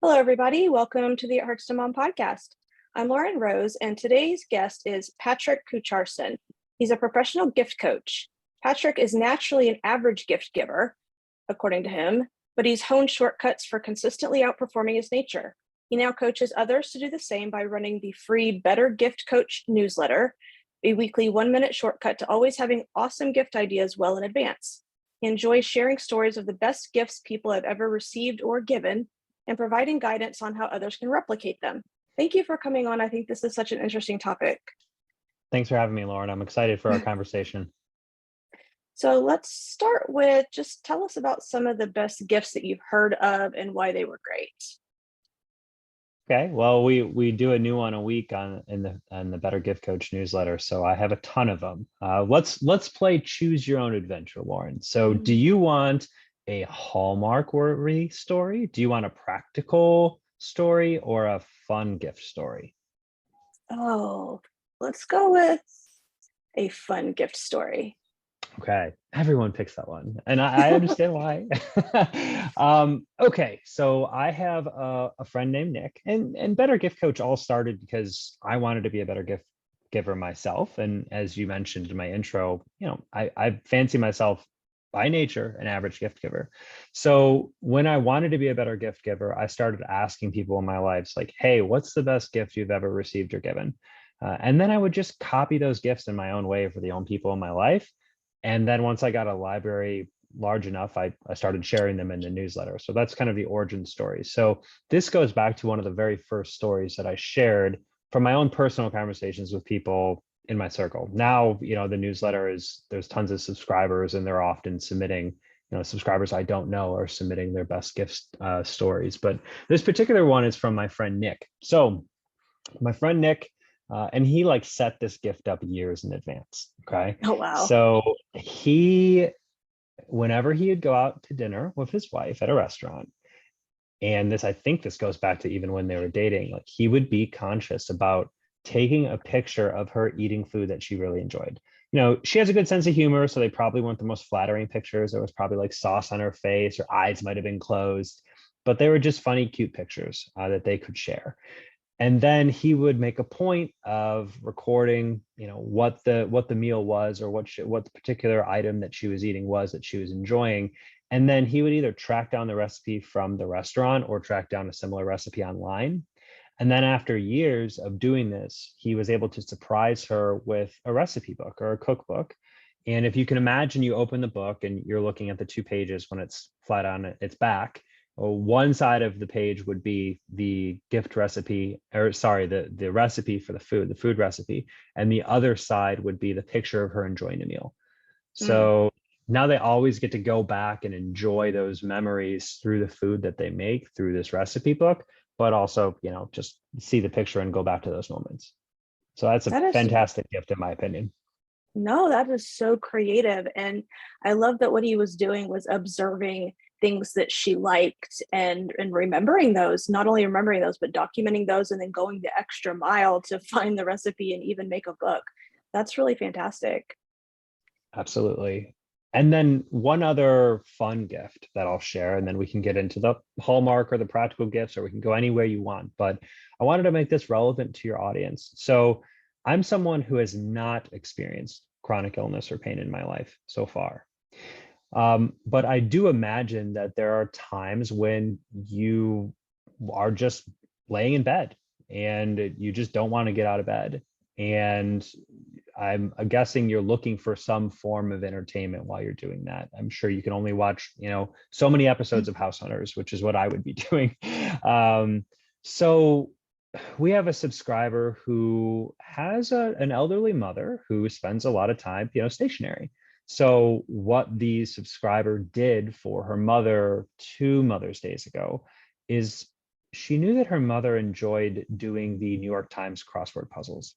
Hello, everybody. Welcome to the Hearts to Mom podcast. I'm Lauren Rose, and today's guest is Patrick Kucharson. He's a professional gift coach. Patrick is naturally an average gift giver, according to him, but he's honed shortcuts for consistently outperforming his nature. He now coaches others to do the same by running the free Better Gift Coach newsletter, a weekly 1-minute shortcut to always having awesome gift ideas well in advance. He enjoys sharing stories of the best gifts people have ever received or given, and providing guidance on how others can replicate them. Thank you for coming on. I think this is such an interesting topic. Thanks for having me, Lauren. I'm excited for our conversation. So let's start with just tell us about some of the best gifts that you've heard of and why they were great. Okay, well, we do a new one a week on the Better Gift Coach newsletter, so I have a ton of them. Let's play Choose Your Own Adventure, Lauren. So, do you want a Hallmark-worthy story? Do you want a practical story or a fun gift story? Oh, let's go with a fun gift story. Okay, everyone picks that one, and I understand why. Okay, so I have a friend named Nick, and Better Gift Coach all started because I wanted to be a better gift giver myself. And as you mentioned in my intro, I fancy myself by nature an average gift giver. So when I wanted to be a better gift giver, I started asking people in my lives like, hey, what's the best gift you've ever received or given? And then I would just copy those gifts in my own way for the own people in my life. And then once I got a library large enough, I started sharing them in the newsletter. So that's kind of the origin story. So this goes back to one of the very first stories that I shared from my own personal conversations with people in my circle. Now, the newsletter there's tons of subscribers, and they're often submitting, subscribers I don't know are submitting their best gifts stories. But this particular one is from my friend Nick. So my friend Nick, and he set this gift up years in advance. Okay. Oh, wow. So whenever he'd go out to dinner with his wife at a restaurant, and I think this goes back to even when they were dating, he would be conscious about taking a picture of her eating food that she really enjoyed. She has a good sense of humor, so they probably weren't the most flattering pictures. There was probably sauce on her face, her eyes might have been closed, but they were just funny, cute pictures that they could share. And then he would make a point of recording, what the meal was, or what the particular item that she was eating was that she was enjoying. And then he would either track down the recipe from the restaurant or track down a similar recipe online. And then after years of doing this, he was able to surprise her with a recipe book or a cookbook. And if you can imagine, you open the book and you're looking at the 2 pages when it's flat on its back. One side of the page would be the gift recipe, or sorry, the recipe for the food recipe. And the other side would be the picture of her enjoying the meal. So now they always get to go back and enjoy those memories through the food that they make through this recipe book, but also, just see the picture and go back to those moments. So that's a fantastic gift, in my opinion. No, that is so creative. And I love that what he was doing was observing things that she liked and remembering those, not only remembering those, but documenting those and then going the extra mile to find the recipe and even make a book. That's really fantastic. Absolutely. And then one other fun gift that I'll share, and then we can get into the Hallmark or the practical gifts, or we can go anywhere you want. But I wanted to make this relevant to your audience. So I'm someone who has not experienced chronic illness or pain in my life so far. But I do imagine that there are times when you are just laying in bed and you just don't want to get out of bed. And I'm guessing you're looking for some form of entertainment while you're doing that. I'm sure you can only watch, so many episodes of House Hunters, which is what I would be doing. So we have a subscriber who has an elderly mother who spends a lot of time, stationary. So what the subscriber did for her mother 2 Mother's Days ago is she knew that her mother enjoyed doing the New York Times crossword puzzles.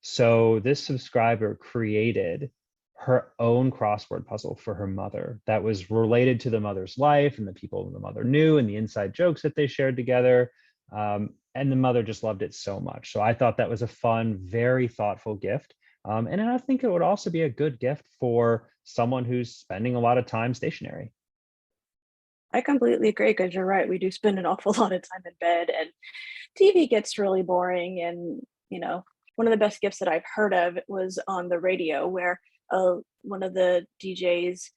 So this subscriber created her own crossword puzzle for her mother that was related to the mother's life and the people the mother knew and the inside jokes that they shared together. And the mother just loved it so much. So I thought that was a fun, very thoughtful gift. And I think it would also be a good gift for someone who's spending a lot of time stationary. I completely agree because you're right. We do spend an awful lot of time in bed, and TV gets really boring. And, one of the best gifts that I've heard of was on the radio where one of the DJs,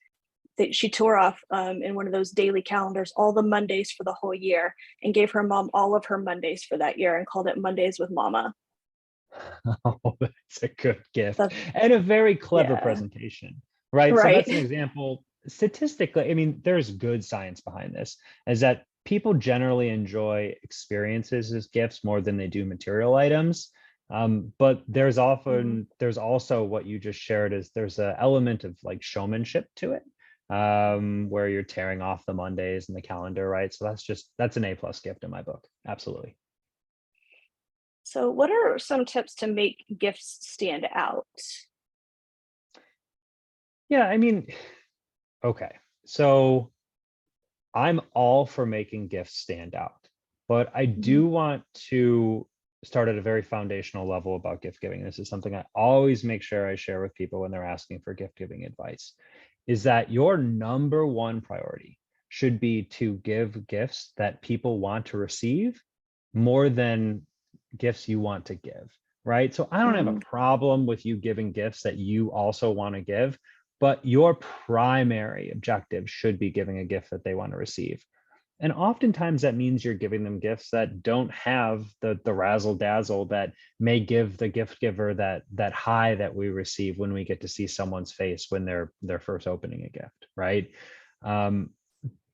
that she tore off in one of those daily calendars all the Mondays for the whole year and gave her mom all of her Mondays for that year and called it Mondays with Mama. Oh, that's a good gift That, and a very clever yeah, presentation, right? So right. that's an example. Statistically, I mean, there's good science behind this, is that people generally enjoy experiences as gifts more than they do material items. But Mhm. there's also what you just shared is there's an element of like showmanship to it, where you're tearing off the Mondays in the calendar, right? So that's an A+ gift in my book. Absolutely. So, what are some tips to make gifts stand out? Yeah, I mean, okay. So I'm all for making gifts stand out, but I Mhm. do want to start at a very foundational level about gift giving. This is something I always make sure I share with people when they're asking for gift giving advice, is that your number one priority should be to give gifts that people want to receive more than gifts you want to give, right? So I don't have a Mhm. problem with you giving gifts that you also want to give, but your primary objective should be giving a gift that they want to receive. And oftentimes that means you're giving them gifts that don't have the razzle dazzle that may give the gift giver that high that we receive when we get to see someone's face when they're first opening a gift, right? Um,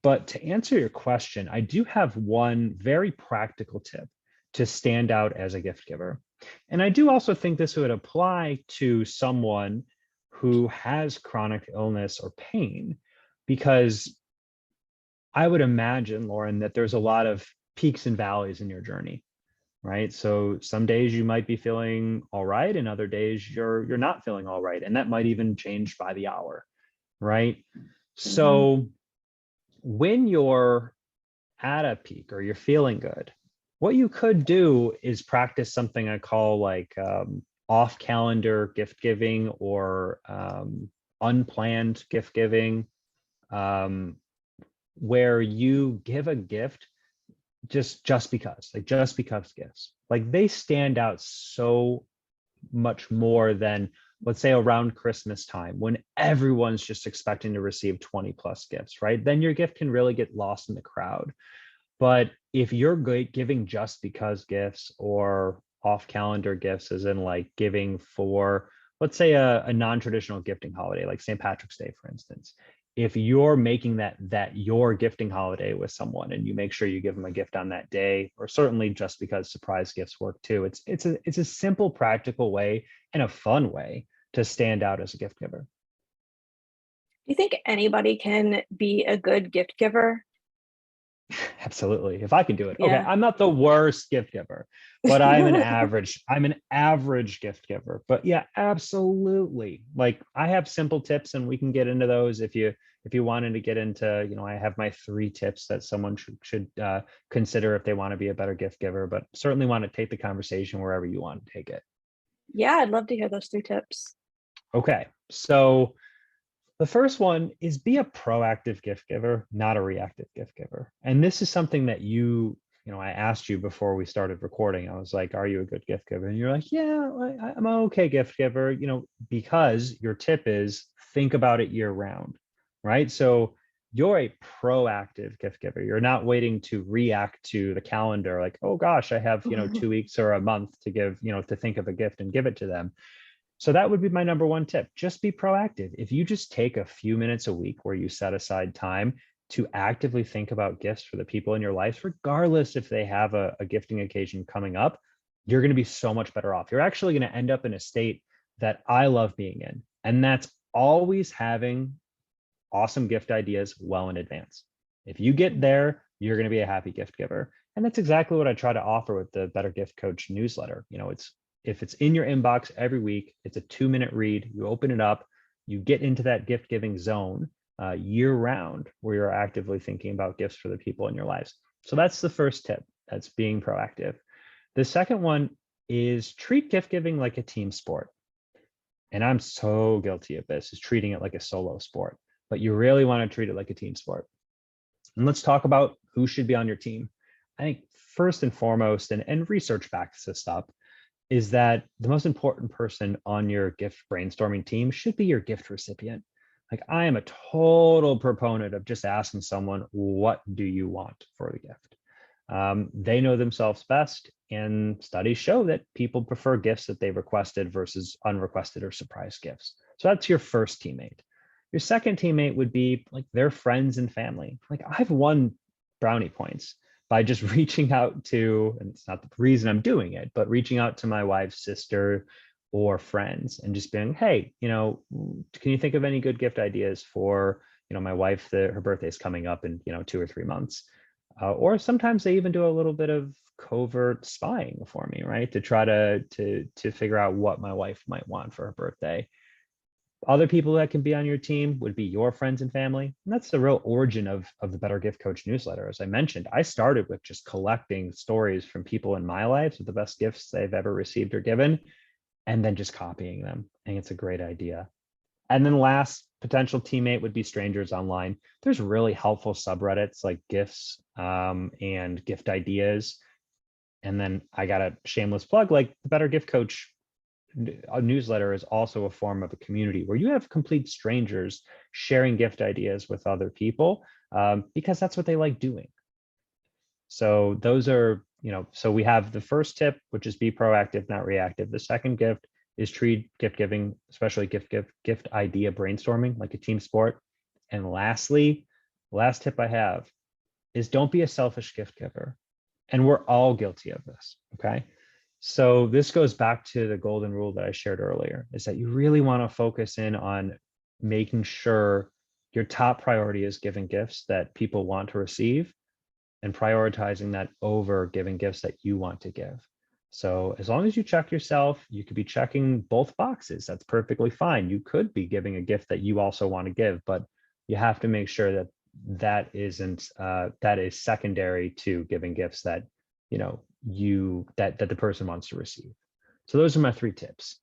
but to answer your question, I do have one very practical tip to stand out as a gift giver. And I do also think this would apply to someone who has chronic illness or pain, because I would imagine, Lauren, that there's a lot of peaks and valleys in your journey, right? So some days you might be feeling all right, and other days you're not feeling all right, and that might even change by the hour, right? Mhm. So when you're at a peak or you're feeling good, what you could do is practice something I call like off calendar gift giving, or unplanned gift giving, um, where you give a gift just because, like just because gifts, like they stand out so much more than, let's say, around Christmas time when everyone's just expecting to receive 20 plus gifts, right? Then your gift can really get lost in the crowd. But if you're giving just because gifts, or off calendar gifts, as in like giving for, let's say, a non-traditional gifting holiday, like St. Patrick's Day, for instance, if you're making that your gifting holiday with someone, and you make sure you give them a gift on that day, or certainly just because surprise gifts work too, it's a simple, practical way and a fun way to stand out as a gift giver. Do you think anybody can be a good gift giver? Absolutely. If I can do it. Okay. Yeah. I'm not the worst gift giver, but I'm an average gift giver. But yeah, absolutely. Like I have simple tips, and we can get into those if you wanted to get into, I have my 3 tips that someone should consider if they want to be a better gift giver, but certainly want to take the conversation wherever you want to take it. Yeah, I'd love to hear those 3 tips. Okay. So the first one is be a proactive gift giver, not a reactive gift giver. And this is something that I asked you before we started recording. I was like, are you a good gift giver? And you're like, yeah, I'm an okay gift giver, because your tip is think about it year round, right? So you're a proactive gift giver. You're not waiting to react to the calendar like, oh gosh, I have, 2 weeks or a month to give, to think of a gift and give it to them. So that would be my number one tip. Just be proactive. If you just take a few minutes a week where you set aside time to actively think about gifts for the people in your life, regardless if they have a gifting occasion coming up, you're going to be so much better off. You're actually going to end up in a state that I love being in. And that's always having awesome gift ideas well in advance. If you get Mhm. there, you're going to be a happy gift giver. And that's exactly what I try to offer with the Better Gift Coach newsletter. It's if it's in your inbox every week, it's a 2-minute read. You open it up, you get into that gift giving zone year round, where you're actively thinking about gifts for the people in your lives. So that's the first tip. That's being proactive. The second one is treat gift giving like a team sport. And I'm so guilty of this, is treating it like a solo sport, but you really want to treat it like a team sport. And let's talk about who should be on your team. I think first and foremost, and research backs this up, is that the most important person on your gift brainstorming team should be your gift recipient. Like, I am a total proponent of just asking someone, what do you want for the gift? They know themselves best, and studies show that people prefer gifts that they requested versus unrequested or surprise gifts. So that's your first teammate. Your second teammate would be like their friends and family. Like, I've won brownie points by just reaching out to, and it's not the reason I'm doing it, but reaching out to my wife's sister or friends and just being, hey, can you think of any good gift ideas for, my wife, her birthday is coming up in, 2 or 3 months. Or sometimes they even do a little bit of covert spying for me, right? To try to figure out what my wife might want for her birthday. Other people that can be on your team would be your friends and family. And that's the real origin of the Better Gift Coach newsletter. As I mentioned, I started with just collecting stories from people in my lives of the best gifts they've ever received or given, and then just copying them. I think it's a great idea. And then last potential teammate would be strangers online. There's really helpful subreddits like gifts and gift ideas. And then I got a shameless plug, like the Better Gift Coach newsletter is also a form of a community where you have complete strangers sharing gift ideas with other people because that's what they like doing. So those are, so we have the first tip, which is be proactive, not reactive. The second gift is treat gift giving, especially gift idea brainstorming, like a team sport. And lastly, last tip I have is don't be a selfish gift giver. And we're all guilty of this, okay? So this goes back to the golden rule that I shared earlier, is that you really want to focus in on making sure your top priority is giving gifts that people want to receive and prioritizing that over giving gifts that you want to give. So as long as you check yourself, you could be checking both boxes. That's perfectly fine. You could be giving a gift that you also want to give, but you have to make sure that that is secondary to giving gifts that that the person wants to receive. So those are my 3 tips.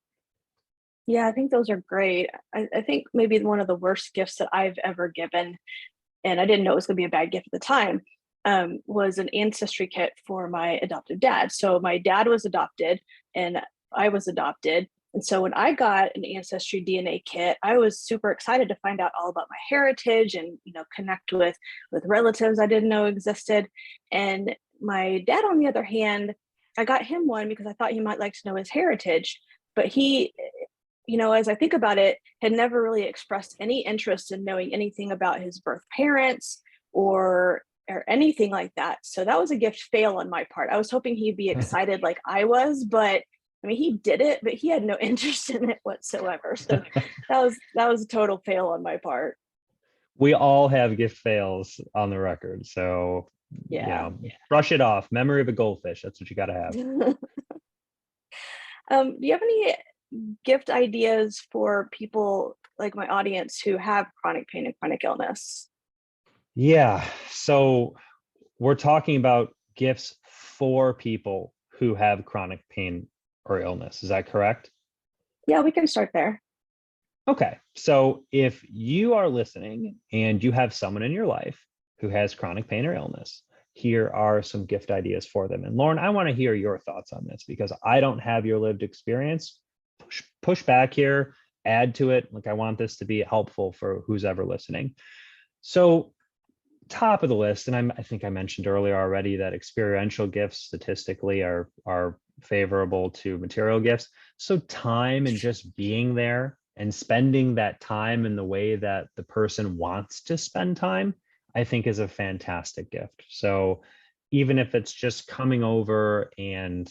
Yeah, I think those are great. I think maybe one of the worst gifts that I've ever given, and I didn't know it was going to be a bad gift at the time, was an ancestry kit for my adoptive dad. So my dad was adopted and I was adopted. And so when I got an ancestry DNA kit, I was super excited to find out all about my heritage and, connect with relatives I didn't know existed. And my dad, on the other hand, I got him one because I thought he might like to know his heritage, but he, as I think about it, had never really expressed any interest in knowing anything about his birth parents or anything like that. So that was a gift fail on my part. I was hoping he'd be excited like I was, but I mean, he did it, but he had no interest in it whatsoever. So that was a total fail on my part. We all have gift fails on the record. So, Yeah. brush it off. Memory of a goldfish. That's what you got to have. Do you have any gift ideas for people like my audience who have chronic pain and chronic illness? Yeah. So we're talking about gifts for people who have chronic pain or illness. Is that correct? Yeah, we can start there. Okay. So if you are listening and you have someone in your life who has chronic pain or illness, here are some gift ideas for them. And Lauren, I want to hear your thoughts on this because I don't have your lived experience. Push back here, add to it. Like, I want this to be helpful for who's ever listening. So top of the list, and I think I mentioned earlier already that experiential gifts statistically are favorable to material gifts. So time and just being there and spending that time in the way that the person wants to spend time, I think is a fantastic gift. So even if it's just coming over and,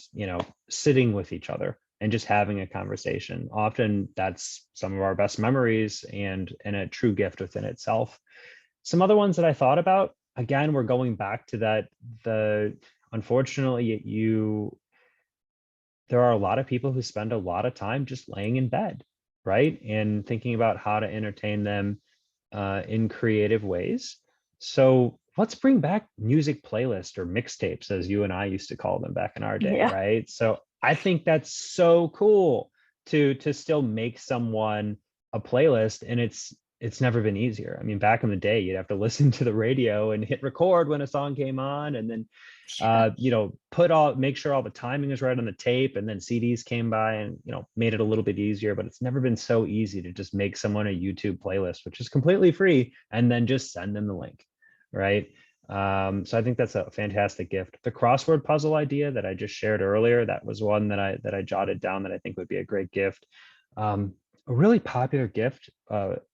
sitting with each other and just having a conversation, often that's some of our best memories and a true gift within itself. Some other ones that I thought about, again, we're going back to that, unfortunately, there are a lot of people who spend a lot of time just laying in bed, right? And thinking about how to entertain them in creative ways. So let's bring back music playlists or mixtapes, as you and I used to call them back in our day, Yeah. right? So I think that's so cool to still make someone a playlist, and it's it's never been easier. I mean, back in the day, you'd have to listen to the radio and hit record when a song came on, and then make sure all the timing is right on the tape, and then CDs came by and made it a little bit easier. But it's never been so easy to just make someone a YouTube playlist, which is completely free, and then just send them the link, right? So I think that's a fantastic gift. The crossword puzzle idea that I just shared earlier, that was one that I jotted down that I think would be a great gift. A really popular gift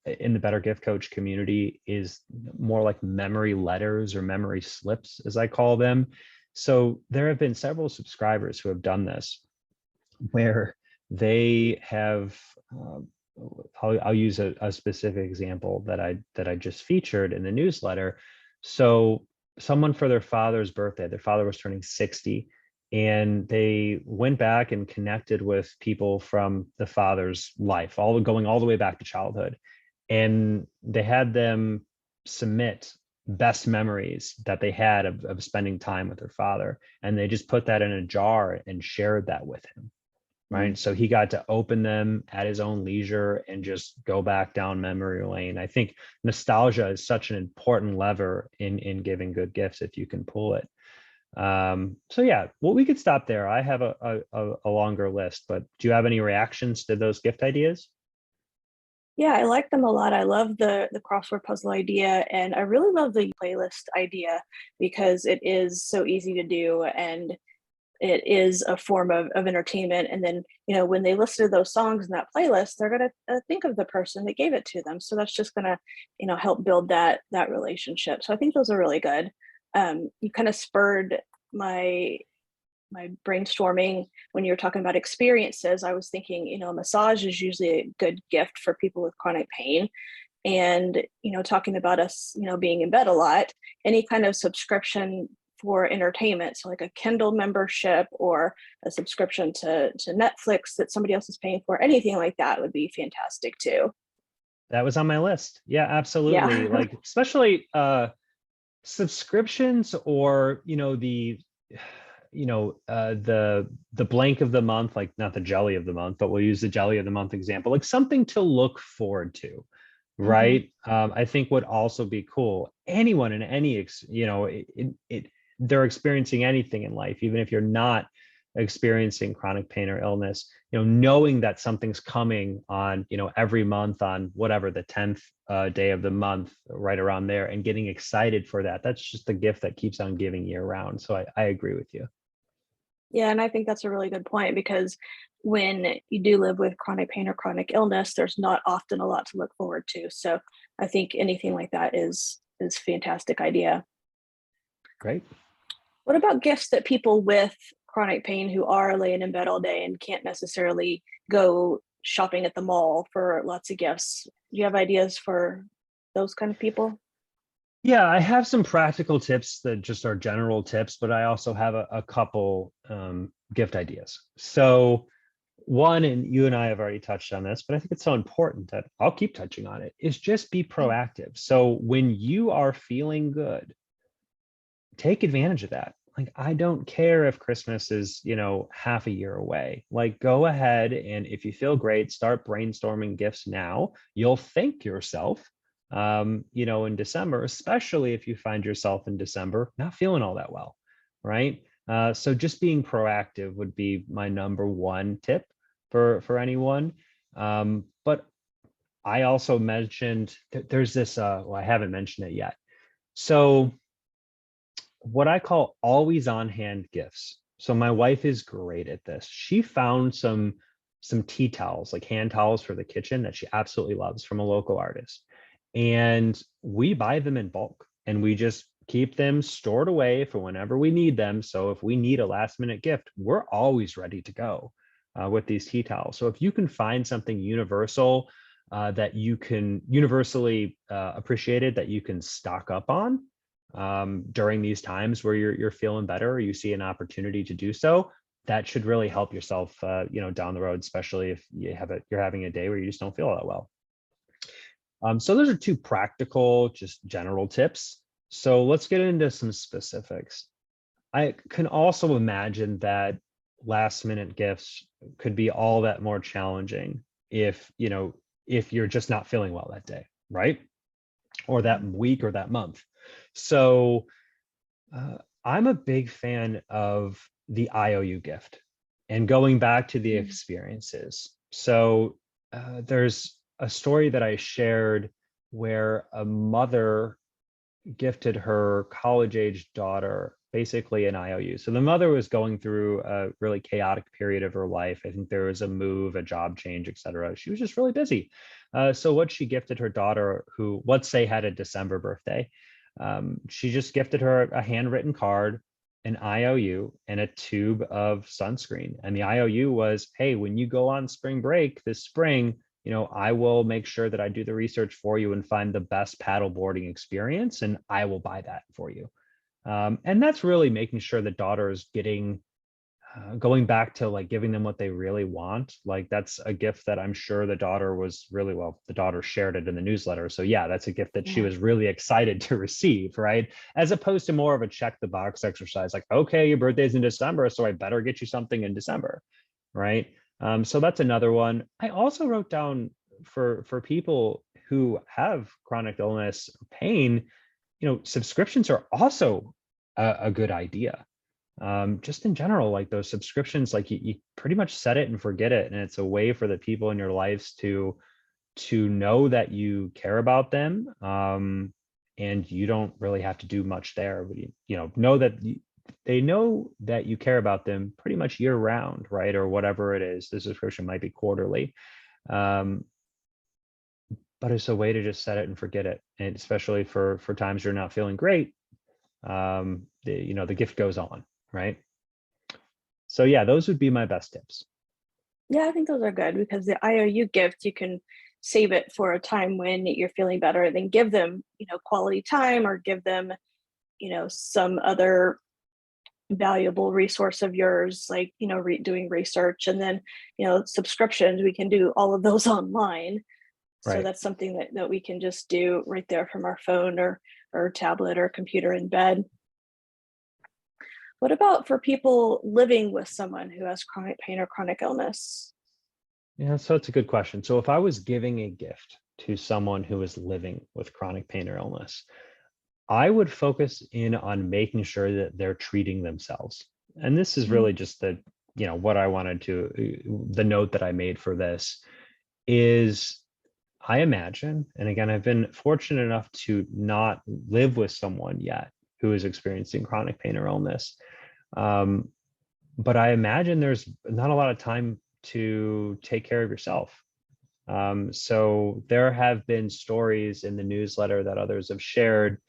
in the Better Gift Coach community is more like memory letters or memory slips, as I call them. So there have been several subscribers who have done this, where they have, I'll use a specific example that I just featured in the newsletter. So someone, for their father's birthday, their father was turning 60, and they went back and connected with people from the father's life, going all the way back to childhood. And they had them submit best memories that they had of spending time with their father. And they just put that in a jar and shared that with him. Right. So he got to open them at his own leisure and just go back down memory lane. I think nostalgia is such an important lever in giving good gifts if you can pull it. So yeah, well, we could stop there. I have a longer list, but do you have any reactions to those gift ideas? Yeah, I like them a lot. I love the crossword puzzle idea, and I really love the playlist idea because it is so easy to do, and it is a form of entertainment. And then, when they listen to those songs in that playlist, they're going to think of the person that gave it to them. So that's just going to, help build that relationship. So I think those are really good. You kind of spurred my brainstorming when you were talking about experiences. I was thinking, a massage is usually a good gift for people with chronic pain. And, talking about us, being in bed a lot, any kind of subscription for entertainment, so like a Kindle membership or a subscription to Netflix that somebody else is paying for, anything like that would be fantastic too. That was on my list. Yeah, absolutely. Yeah. Like, especially subscriptions, or the blank of the month, like not the jelly of the month, but we'll use the jelly of the month example, like something to look forward to, Mhm. right? I think would also be cool. Anyone in any they're experiencing anything in life, even if you're not experiencing chronic pain or illness, knowing that something's coming on, every month on whatever the 10th day of the month, right around there, and getting excited for that. That's just the gift that keeps on giving year round. So I agree with you. Yeah, and I think that's a really good point because when you do live with chronic pain or chronic illness, there's not often a lot to look forward to. So I think anything like that is fantastic idea. Great. What about gifts that people with chronic pain who are laying in bed all day and can't necessarily go shopping at the mall for lots of gifts? Do you have ideas for those kind of people? Yeah, I have some practical tips that just are general tips, but I also have a couple gift ideas. So one, and you and I have already touched on this, but I think it's so important that I'll keep touching on it, is just be Mm. proactive. So when you are feeling good, take advantage of that. Like, I don't care if Christmas is, half a year away. Like, go ahead, and if you feel great, start brainstorming gifts now. You'll thank yourself, in December, especially if you find yourself in December not feeling all that well, right? So just being proactive would be my number one tip for anyone. But I also mentioned there's this, well, I haven't mentioned it yet. So what I call always on hand gifts. So my wife is great at this. She found some tea towels, like hand towels for the kitchen, that she absolutely loves, from a local artist. And we buy them in bulk, and we just keep them stored away for whenever we need them. So if we need a last minute gift, we're always ready to go with these tea towels. So if you can find something universal, that you can universally appreciated, that you can stock up on during these times where you're feeling better, or you see an opportunity to do so, that should really help yourself, down the road, especially if you're having a day where you just don't feel that well. So those are two practical, just general tips. So let's get into some specifics. I can also imagine that last minute gifts could be all that more challenging if you're just not feeling well that day, right? Or that week or that month. So I'm a big fan of the IOU gift and going back to the experiences. So there's a story that I shared where a mother gifted her college-age daughter basically an IOU. So the mother was going through a really chaotic period of her life. I think there was a move, a job change, et cetera. She was just really busy. So what she gifted her daughter, who let's say had a December birthday, she just gifted her a handwritten card, an IOU, and a tube of sunscreen. And the IOU was, hey, when you go on spring break this spring, I will make sure that I do the research for you and find the best paddleboarding experience, and I will buy that for you. And that's really making sure the daughter is getting, going back to like giving them what they really want. Like that's a gift that I'm sure the daughter was really, well, the daughter shared it in the newsletter. So yeah, that's a gift that she was really excited to receive, right? As opposed to more of a check the box exercise, like, okay, your birthday's in December, so I better get you something in December, right? So that's another one. I also wrote down for people who have chronic illness, pain, subscriptions are also a good idea. Just in general, like those subscriptions, like you pretty much set it and forget it, and it's a way for the people in your lives to know that you care about them, and you don't really have to do much there. But know that they know that you care about them pretty much year round, right? Or whatever it is. The subscription might be quarterly. But it's a way to just set it and forget it. And especially for times you're not feeling great, the gift goes on, right? So yeah, those would be my best tips. Yeah, I think those are good because the IOU gift, you can save it for a time when you're feeling better, then give them, quality time, or give them, some other valuable resource of yours, like, doing research. And then, subscriptions, we can do all of those online. So Right. that's something that we can just do right there from our phone or tablet or computer in bed. What about for people living with someone who has chronic pain or chronic illness? Yeah, so it's a good question. So if I was giving a gift to someone who is living with chronic pain or illness, I would focus in on making sure that they're treating themselves. And this is really just what I wanted the note that I made for this is, I imagine, and again, I've been fortunate enough to not live with someone yet who is experiencing chronic pain or illness. But I imagine there's not a lot of time to take care of yourself. So there have been stories in the newsletter that others have shared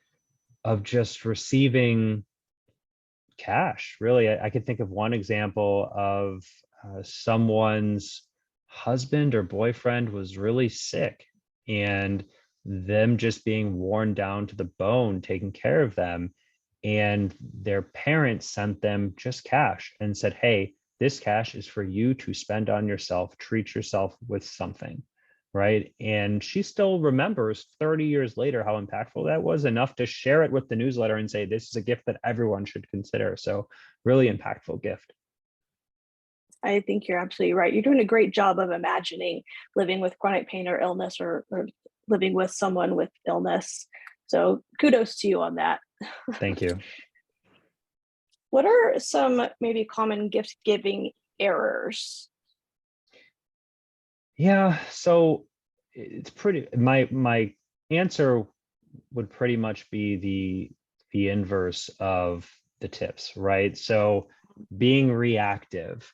of just receiving cash. Really, I could think of one example of someone's husband or boyfriend was really sick, and them just being worn down to the bone taking care of them, and their parents sent them just cash and said, hey, this cash is for you to spend on yourself, treat yourself with something, right? And she still remembers 30 years later how impactful that was, enough to share it with the newsletter and say, this is a gift that everyone should consider. So really impactful gift. I think you're absolutely right. You're doing a great job of imagining living with chronic pain or illness, or living with someone with illness. So kudos to you on that. Thank you. What are some maybe common gift giving errors? Yeah, so it's pretty, my answer would pretty much be the inverse of the tips, right? So being reactive,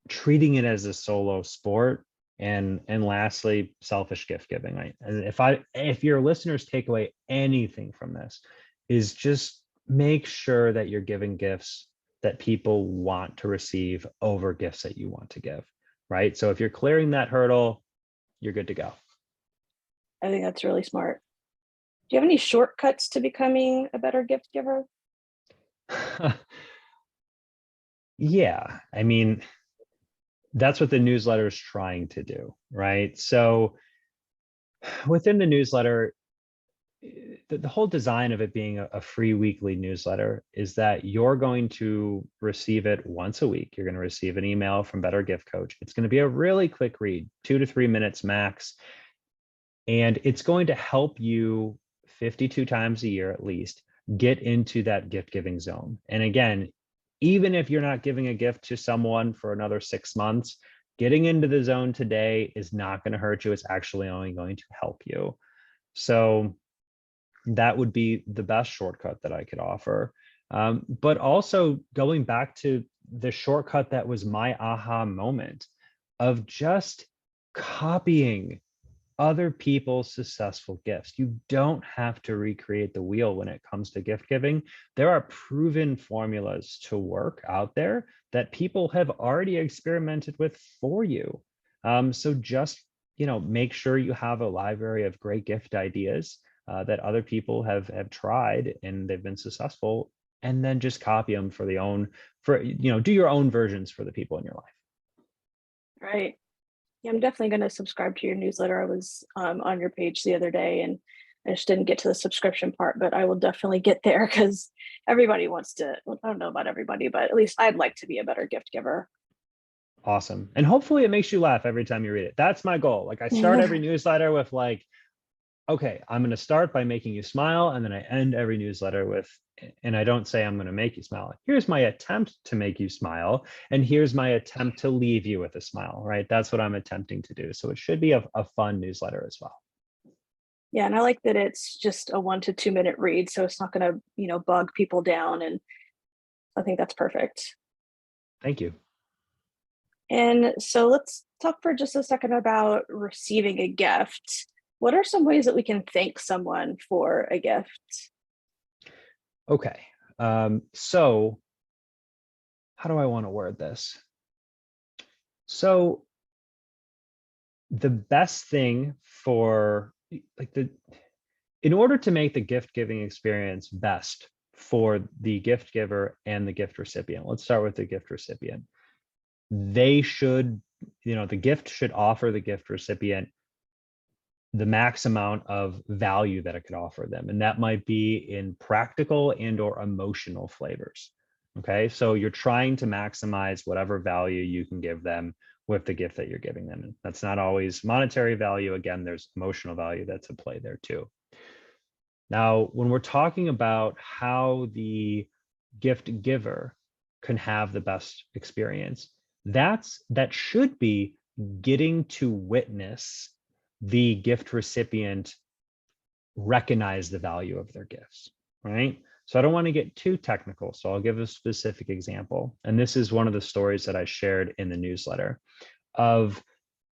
treating it as a solo sport, and lastly, selfish gift giving. And if your listeners take away anything from this, is just make sure that you're giving gifts that people want to receive over gifts that you want to give, right? So if you're clearing that hurdle, you're good to go. I think that's really smart. Do you have any shortcuts to becoming a better gift giver? Yeah, I mean, that's what the newsletter is trying to do, right? So within the newsletter, the whole design of it being a free weekly newsletter is that you're going to receive it once a week. You're going to receive an email from Better Gift Coach. It's going to be a really quick read, 2 to 3 minutes max. And it's going to help you 52 times a year at least get into that gift giving zone. And again, even if you're not giving a gift to someone for another 6 months, getting into the zone today is not going to hurt you. It's actually only going to help you. So that would be the best shortcut that I could offer. But also going back to the shortcut that was my aha moment of just copying other people's successful gifts. You don't have to recreate the wheel when it comes to gift giving. There are proven formulas to work out there that people have already experimented with for you. So just, make sure you have a library of great gift ideas that other people have tried and they've been successful, and then just copy them do your own versions for the people in your life. Right. Yeah, I'm definitely going to subscribe to your newsletter. I was on your page the other day and I just didn't get to the subscription part, but I will definitely get there because everybody wants to. Well, I don't know about everybody, but at least I'd like to be a better gift giver. Awesome. And hopefully it makes you laugh every time you read it. That's my goal. Like I start every newsletter with like, okay, I'm going to start by making you smile. And then I end every newsletter with, and I don't say I'm going to make you smile. Here's my attempt to make you smile. And here's my attempt to leave you with a smile, right? That's what I'm attempting to do. So it should be a fun newsletter as well. Yeah, and I like that it's just a 1 to 2 minute read, so it's not going to, bog people down, and I think that's perfect. Thank you. And so let's talk for just a second about receiving a gift. What are some ways that we can thank someone for a gift? Okay. So how do I want to word this? So the best thing for in order to make the gift giving experience best for the gift giver and the gift recipient, let's start with the gift recipient. They should, the gift should offer the gift recipient the max amount of value that it could offer them. And that might be in practical and or emotional flavors. Okay. So you're trying to maximize whatever value you can give them with the gift that you're giving them. And that's not always monetary value. Again, there's emotional value that's at play there too. Now, when we're talking about how the gift giver can have the best experience, that should be getting to witness the gift recipient recognize the value of their gifts, right? So I don't want to get too technical, so I'll give a specific example. And this is one of the stories that I shared in the newsletter of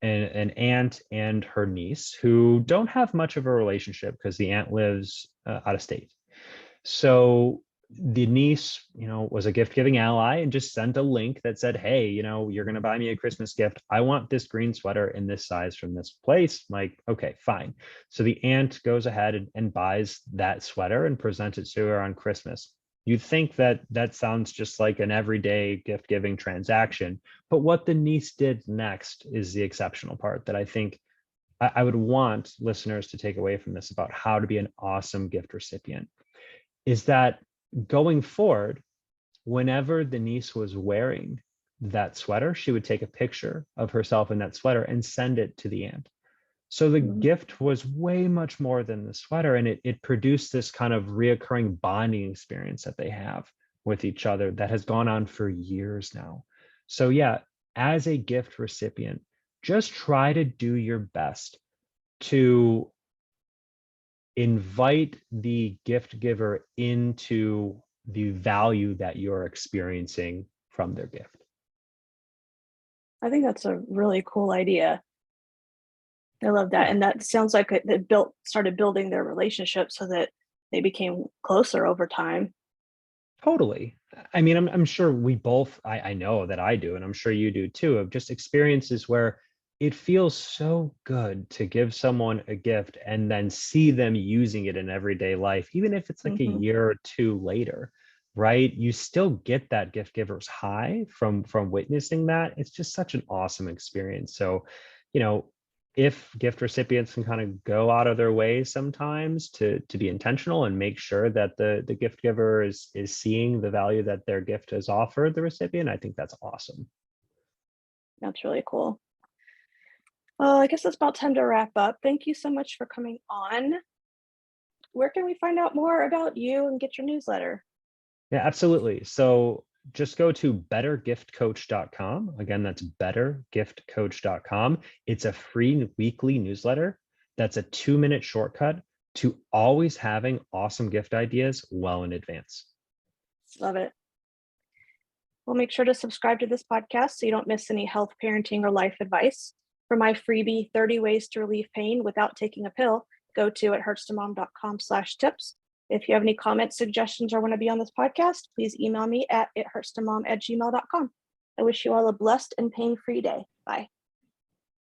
an aunt and her niece who don't have much of a relationship because the aunt lives out of state. So the niece, was a gift giving ally and just sent a link that said, hey, you're going to buy me a Christmas gift. I want this green sweater in this size from this place. Like, okay, fine. So the aunt goes ahead and buys that sweater and presents it to her on Christmas. You'd think that sounds just like an everyday gift giving transaction. But what the niece did next is the exceptional part that I think I would want listeners to take away from this about how to be an awesome gift recipient is that going forward, whenever the niece was wearing that sweater, she would take a picture of herself in that sweater and send it to the aunt. So the gift was way much more than the sweater, and it produced this kind of reoccurring bonding experience that they have with each other that has gone on for years now. So yeah, as a gift recipient, just try to do your best to invite the gift giver into the value that you're experiencing from their gift. I think that's a really cool idea. I love that. Yeah. And that sounds like it started building their relationship so that they became closer over time. Totally. I mean, I'm sure we both, I know that I do, and I'm sure you do too, of just experiences where it feels so good to give someone a gift and then see them using it in everyday life, even if it's like a Hmm. year or two later, right? You still get that gift giver's high from witnessing that. It's just such an awesome experience. So, you know, if gift recipients can kind of go out of their way sometimes to be intentional and make sure that the gift giver is seeing the value that their gift has offered the recipient, I think that's awesome. That's really cool. Well, I guess it's about time to wrap up. Thank you so much for coming on. Where can we find out more about you and get your newsletter? Yeah, absolutely. So just go to bettergiftcoach.com. Again, that's bettergiftcoach.com. It's a free weekly newsletter that's a 2-minute shortcut to always having awesome gift ideas well in advance. Love it. Well, make sure to subscribe to this podcast so you don't miss any health, parenting, or life advice. For my freebie, 30 ways to relieve pain without taking a pill, go to ithurtstomom.com/tips. If you have any comments, suggestions, or want to be on this podcast, please email me at ithurtstomom@gmail.com. I wish you all a blessed and pain-free day. Bye.